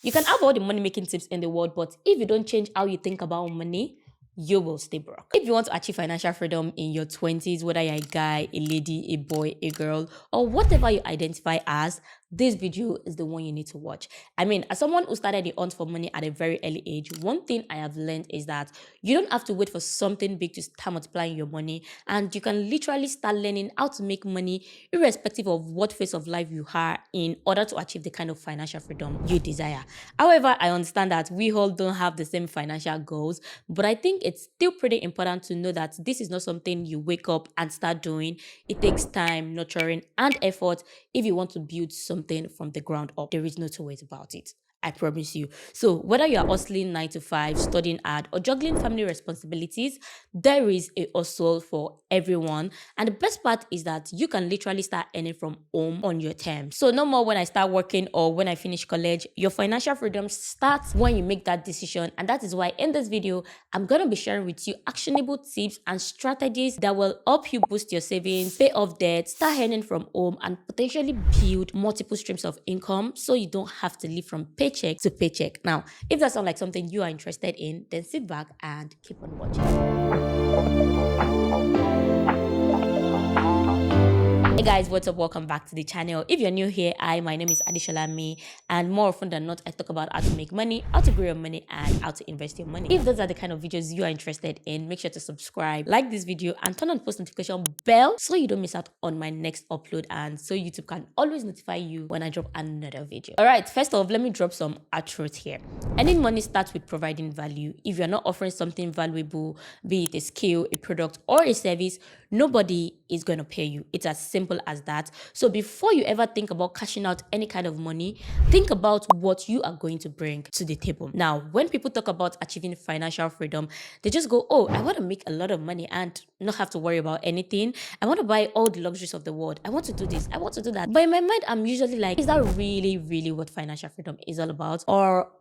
You can have all the money making tips in the world, but if you don't change how you think about money, you will stay broke. If you want to achieve financial freedom in your 20s, whether you're a guy, a lady, a boy, a girl, or whatever you identify as, this video is the one you need to watch. I mean, as someone who started the hunt for money at a very early age, one thing I have learned is that you don't have to wait for something big to start multiplying your money, and you can literally start learning how to make money irrespective of what phase of life you are in order to achieve the kind of financial freedom you desire. However, I understand that we all don't have the same financial goals, but I think it's still pretty important to know that this is not something you wake up and start doing. It takes time, nurturing, and effort if you want to build something from the ground up. There is no two ways about it. I promise you. So whether you are hustling 9 to 5, studying hard, or juggling family responsibilities, there is a hustle for everyone. And the best part is that you can literally start earning from home on your terms. So no more when I start working or when I finish college. Your financial freedom starts when you make that decision. And that is why in this video, I'm going to be sharing with you actionable tips and strategies that will help you boost your savings, pay off debt, start earning from home, and potentially build multiple streams of income so you don't have to live from paycheck to paycheck. Now, if that sounds like something you are interested in, then sit back and keep on watching. Hey guys, what's up? Welcome back to the channel. If you're new here, my name is Adishola Me, and more often than not, I talk about how to make money, how to grow your money, and how to invest your money. If those are the kind of videos you are interested in, make sure to subscribe, like this video, and turn on post notification bell so you don't miss out on my next upload, and so YouTube can always notify you when I drop another video. All right, first off, let me drop some truth here. Earning money starts with providing value. If you're not offering something valuable, be it a skill, a product, or a service, nobody is going to pay you. It's as simple as that. So before you ever think about cashing out any kind of money, think about what you are going to bring to the table. Now, when people talk about achieving financial freedom, they just go, oh, I want to make a lot of money and not have to worry about anything. I want to buy all the luxuries of the world. I want to do this. I want to do that. But in my mind, I'm usually like, is that really what financial freedom is all about? Or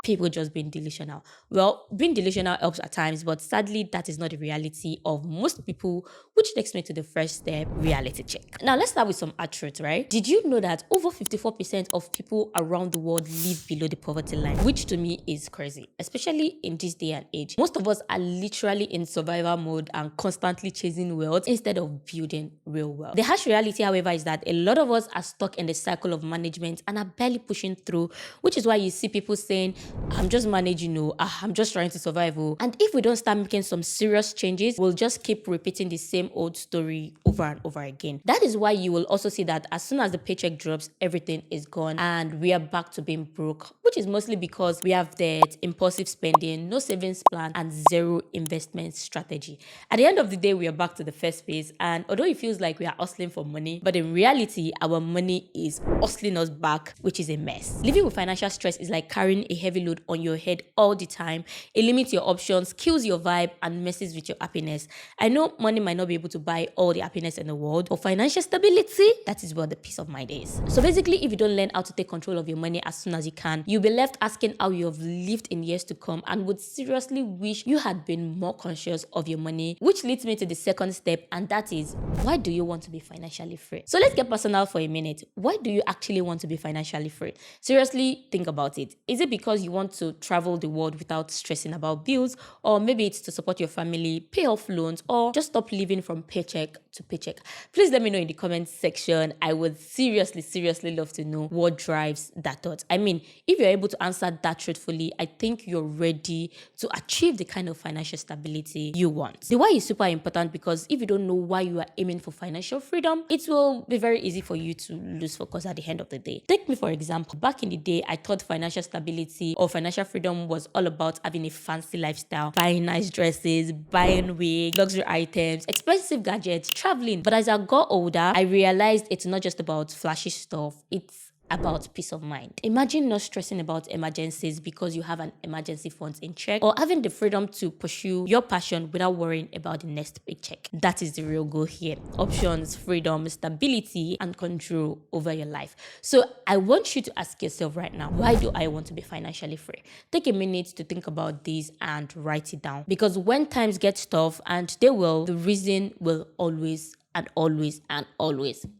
people just being delusional? Well, being delusional helps at times, but sadly, that is not the reality of most people, which takes me to the first step, reality check. Now, let's start with some truth, right? Did you know that over 54% of people around the world live below the poverty line, which to me is crazy, especially in this day and age. Most of us are literally in survival mode and constantly chasing wealth instead of building real wealth. The harsh reality, however, is that a lot of us are stuck in the cycle of management and are barely pushing through, which is why you see people saying, I'm just managing, I'm just trying to survive. And if we don't start making some serious changes, we'll just keep repeating the same old story over and over again. That is why you will also see that as soon as the paycheck drops, everything is gone and we are back to being broke, which is mostly because we have debt, impulsive spending, no savings plan, and zero investment strategy. At the end of the day, we are back to the first phase, and although it feels like we are hustling for money, but in reality, our money is hustling us back, which is a mess. Living with financial stress is like carrying a heavy load on your head all the time. It limits your options, kills your vibe, and messes with your happiness. I know money might not be able to buy all the happiness in the world, but financial stability, that is where the peace of mind is. So basically, if you don't learn how to take control of your money as soon as you can, you'll be left asking how you have lived in years to come and would seriously wish you had been more conscious of your money, which leads me to the second step, and that is, why do you want to be financially free? So let's get personal for a minute. Why do you actually want to be financially free? Seriously, think about it. Is it because you want to travel the world without stressing about bills, or maybe it's to support your family, pay off loans, or just stop living from paycheck to paycheck? Please let me know in the comments section. I would seriously love to know what drives that thought. I mean, if you're able to answer that truthfully, I think you're ready to achieve the kind of financial stability you want. The why is super important, because if you don't know why you are aiming for financial freedom, it will be very easy for you to lose focus at the end of the day. Take me for example. Back in the day, I thought financial stability or financial freedom was all about having a fancy lifestyle, buying nice dresses, buying wigs, luxury items, expensive gadgets, traveling. But as I got older, I realized it's not just about flashy stuff. It's about peace of mind. Imagine not stressing about emergencies because you have an emergency fund in check, or having the freedom to pursue your passion without worrying about the next paycheck. That is the real goal here. Options, freedom, stability, and control over your life. So I want you to ask yourself right now, why do I want to be financially free? Take a minute to think about this and write it down, because when times get tough, and they will, the reason will always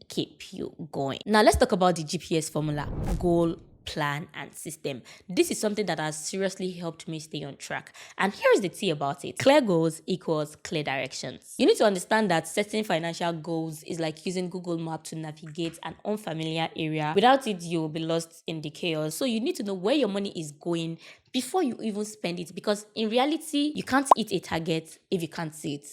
keep you going. Now let's talk about the GPS formula: goal plan, and system. This is something that has seriously helped me stay on track. And here's the tea about it. Clear goals equals clear directions. You need to understand that setting financial goals is like using Google Maps to navigate an unfamiliar area. Without it, you'll be lost in the chaos. So you need to know where your money is going before you even spend it, because in reality, you can't hit a target if you can't see it,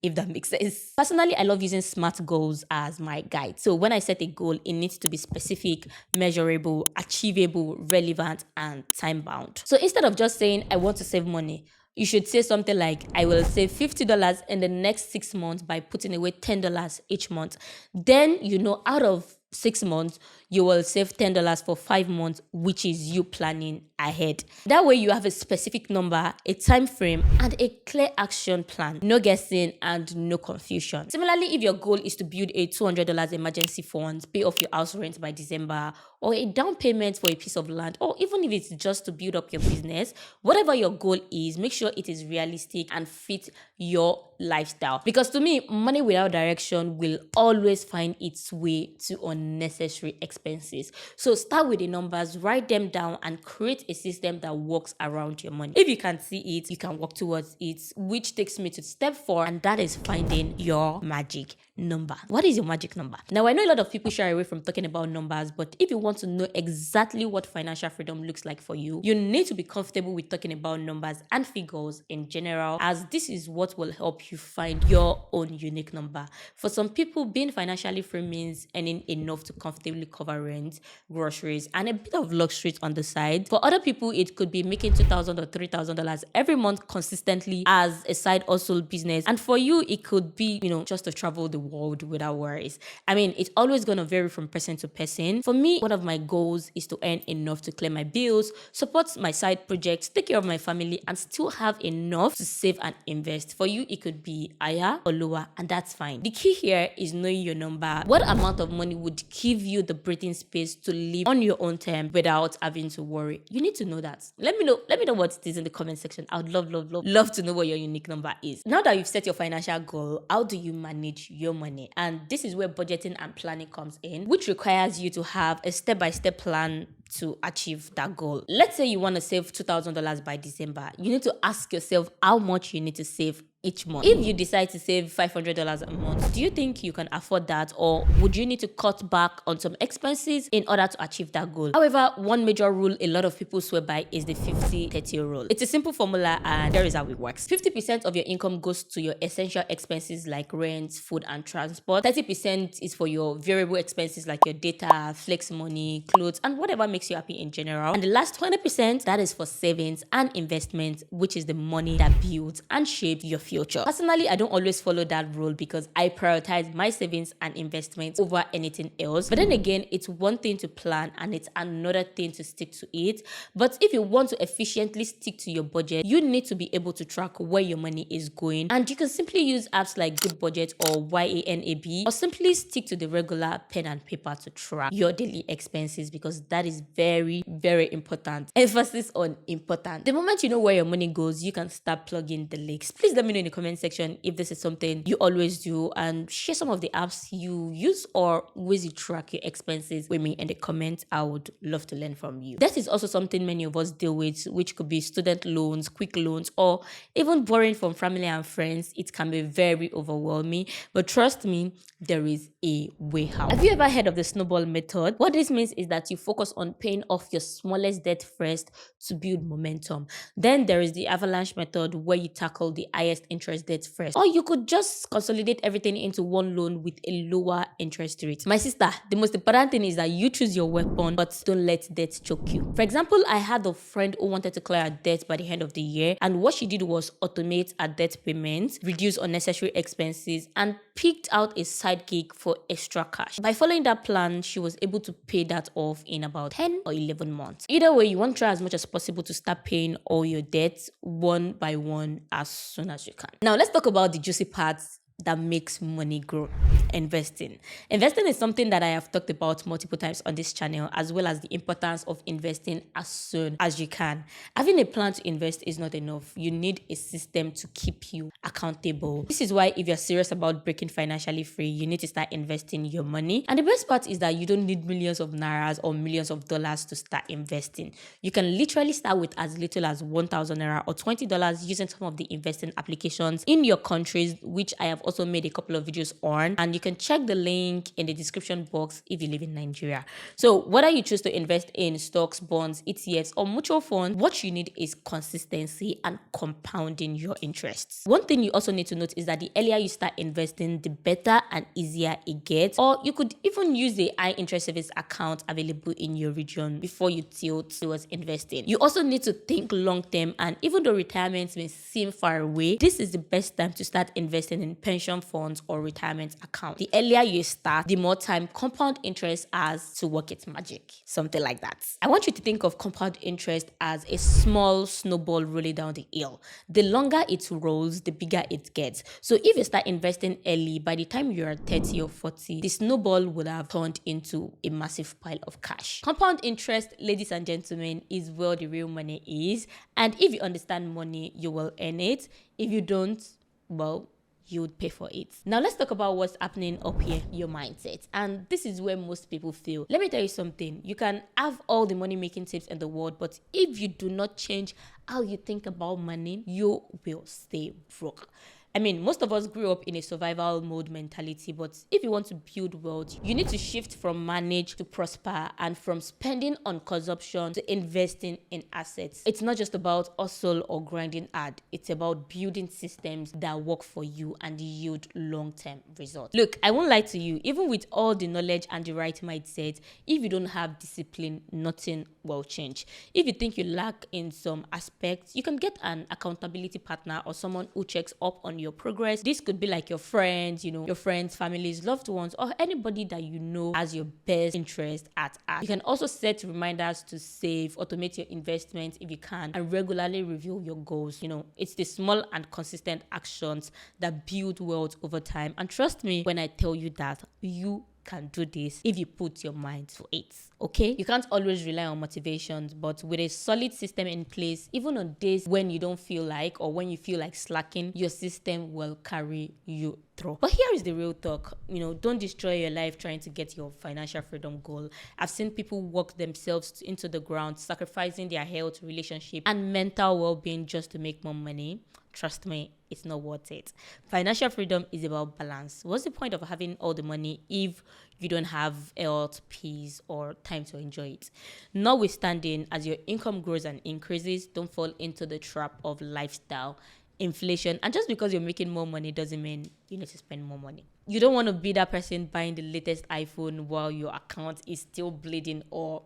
if that makes sense. Personally, I love using SMART goals as my guide. So when I set a goal, it needs to be specific, measurable, achievable, relevant, and time bound. So instead of just saying, I want to save money, you should say something like, I will save $50 in the next 6 months by putting away $10 each month. Then, out of 6 months, you will save $10 for 5 months, which is you planning ahead. That way you have a specific number, a time frame, and a clear action plan. No guessing and no confusion. Similarly, if your goal is to build a $200 emergency fund, pay off your house rent by December, or a down payment for a piece of land, or even if it's just to build up your business, whatever your goal is, make sure it is realistic and fit your lifestyle. Because to me, money without direction will always find its way to unnecessary expenses. So start with the numbers, write them down, and create a system that works around your money. If you can see it, you can work towards it, which takes me to step 4, and that is finding your magic number. What is your magic number? Now, I know a lot of people shy away from talking about numbers, but if you want to know exactly what financial freedom looks like for you, you need to be comfortable with talking about numbers and figures in general, as this is what will help you find your own unique number. For some people, being financially free means earning enough to comfortably cover rent, groceries, and a bit of luxury on the side. For other people, it could be making $2,000 or $3,000 every month consistently as a side hustle business. And for you, it could be, just to travel the world without worries. I mean, it's always going to vary from person to person. For me, one of my goals is to earn enough to clear my bills, support my side projects, take care of my family, and still have enough to save and invest. For you, it could be higher or lower, and that's fine. The key here is knowing your number. What amount of money would give you the breathing space to live on your own terms without having to worry? You need to know that. Let me know what it is in the comment section. I would love to know what your unique number is. Now that you've set your financial goal, how do you manage your money? And this is where budgeting and planning comes in, which requires you to have a step-by-step plan to achieve that goal. Let's say you want to save $2,000 by December. You need to ask yourself how much you need to save each month. If you decide to save $500 a month, do you think you can afford that, or would you need to cut back on some expenses in order to achieve that goal? However, one major rule a lot of people swear by is the 50-30 rule. It's a simple formula, and here is how it works. 50% of your income goes to your essential expenses like rent, food, and transport. 30% is for your variable expenses like your data, flex money, clothes, and whatever makes you happy in general. And the last 20%, that is for savings and investments, which is the money that builds and shapes your future. Personally, I don't always follow that rule because I prioritize my savings and investments over anything else. But then again, it's one thing to plan and it's another thing to stick to it. But if you want to efficiently stick to your budget, you need to be able to track where your money is going. And you can simply use apps like Good Budget or YANAB, or simply stick to the regular pen and paper to track your daily expenses, because that is very, very important. Emphasis on important. The moment you know where your money goes, you can start plugging the leaks. Please let me know in the comment section if this is something you always do, and share some of the apps you use or ways you track your expenses with me in the comments. I would love to learn from you. That is also something many of us deal with, which could be student loans, quick loans, or even borrowing from family and friends. It can be very overwhelming, but trust me, there is a way out. Have you ever heard of the snowball method? What this means is that you focus on paying off your smallest debt first to build momentum. Then there is the avalanche method, where you tackle the highest interest debt first. Or you could just consolidate everything into one loan with a lower interest rate. My sister, the most important thing is that you choose your weapon, but don't let debt choke you. For example, I had a friend who wanted to clear her debt by the end of the year, and what she did was automate her debt payments, reduce unnecessary expenses, and picked out a side gig for extra cash. By following that plan, she was able to pay that off in about 10 or 11 months. Either way, you want to try as much as possible to start paying all your debts one by one as soon as you can. Now, let's talk about the juicy parts, that makes money grow. Investing. Investing is something that I have talked about multiple times on this channel, as well as the importance of investing as soon as you can. Having a plan to invest is not enough. You need a system to keep you accountable. This is why if you're serious about breaking financially free, you need to start investing your money. And the best part is that you don't need millions of nairas or millions of dollars to start investing. You can literally start with as little as 1,000 naira or $20 using some of the investing applications in your countries, which I have also made a couple of videos on, and you can check the link in the description box if you live in Nigeria. So whether you choose to invest in stocks, bonds, ETFs, or mutual funds, what you need is consistency and compounding your interests. One thing you also need to note is that the earlier you start investing, the better and easier it gets. Or you could even use the high interest savings account available in your region before you tilt towards investing. You also need to think long term, and even though retirement may seem far away, this is the best time to start investing in pension funds or retirement accounts. The earlier you start, the more time compound interest has to work its magic. Something like that. I want you to think of compound interest as a small snowball rolling down the hill. The longer it rolls, the bigger it gets. So if you start investing early, by the time you're 30 or 40, the snowball would have turned into a massive pile of cash. Compound interest, ladies and gentlemen, is where the real money is. And if you understand money, you will earn it. If you don't, well, you would pay for it. Now let's talk about what's happening up here, your mindset. And this is where most people fail. Let me tell you something. You can have all the money making tips in the world, but if you do not change how you think about money, you will stay broke. I mean, most of us grew up in a survival mode mentality, but if you want to build wealth, you need to shift from manage to prosper, and from spending on consumption to investing in assets. It's not just about hustle or grinding hard. It's about building systems that work for you and yield long-term results. Look, I won't lie to you, even with all the knowledge and the right mindset, if you don't have discipline, nothing will change. If you think you lack in some aspects, you can get an accountability partner or someone who checks up on your progress. This could be like your friends, your friends, families, loved ones, or anybody that you know has your best interest at heart. You can also set reminders to save, automate your investments if you can, and regularly review your goals. It's the small and consistent actions that build wealth over time. And trust me when I tell you that you can do this if you put your mind to it. Okay, you can't always rely on motivations, but with a solid system in place, even on days when you don't feel like, or when you feel like slacking, your system will carry you through. But here is the real talk. Don't destroy your life trying to get your financial freedom goal. I've seen people work themselves into the ground, sacrificing their health, relationship, and mental well-being just to make more money. Trust me, it's not worth it. Financial freedom is about balance. What's the point of having all the money if you don't have health, peace, or time to enjoy it? Notwithstanding, as your income grows and increases, don't fall into the trap of lifestyle, inflation. And just because you're making more money doesn't mean you need to spend more money. You don't want to be that person buying the latest iPhone while your account is still bleeding, or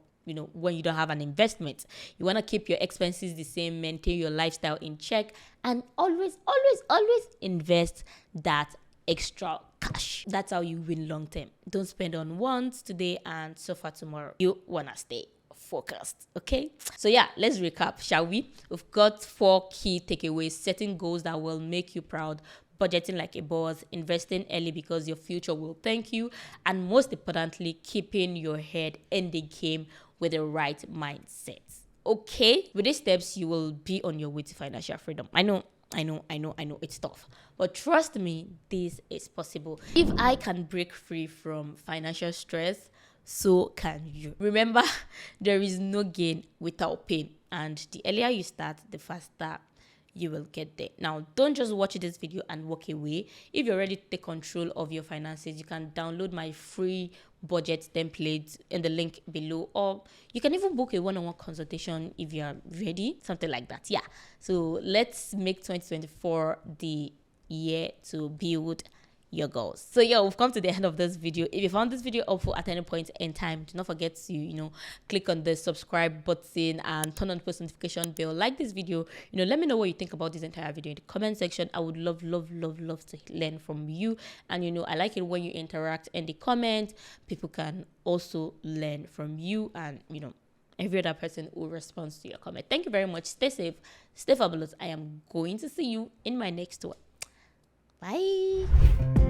when you don't have an investment. You want to keep your expenses the same, maintain your lifestyle in check, and always invest that extra cash. That's how you win long term. Don't spend on wants today and suffer tomorrow. You want to stay focused. Okay, so yeah, let's recap, shall we? We've got 4 key takeaways: setting goals that will make you proud, budgeting like a boss, investing early because your future will thank you, and most importantly, keeping your head in the game with the right mindset. Okay, with these steps, you will be on your way to financial freedom. I know it's tough, but trust me, this is possible. If I can break free from financial stress, so can you. Remember, there is no gain without pain, and the earlier you start, the faster you will get there. Now, don't just watch this video and walk away. If you're ready to take control of your finances, you can download my free budget template in the link below, or you can even book a one-on-one consultation if you're ready, something like that. Yeah, so let's make 2024 the year to build your goals. So yeah, we've come to the end of this video. If you found this video helpful at any point in time, do not forget to click on the subscribe button and turn on post notification bell. Like this video, let me know what you think about this entire video in the comment section. I would love to learn from you. And I like it when you interact in the comment. People can also learn from you, and every other person who responds to your comment. Thank you very much. Stay safe, stay fabulous. I am going to see you in my next one. Bye.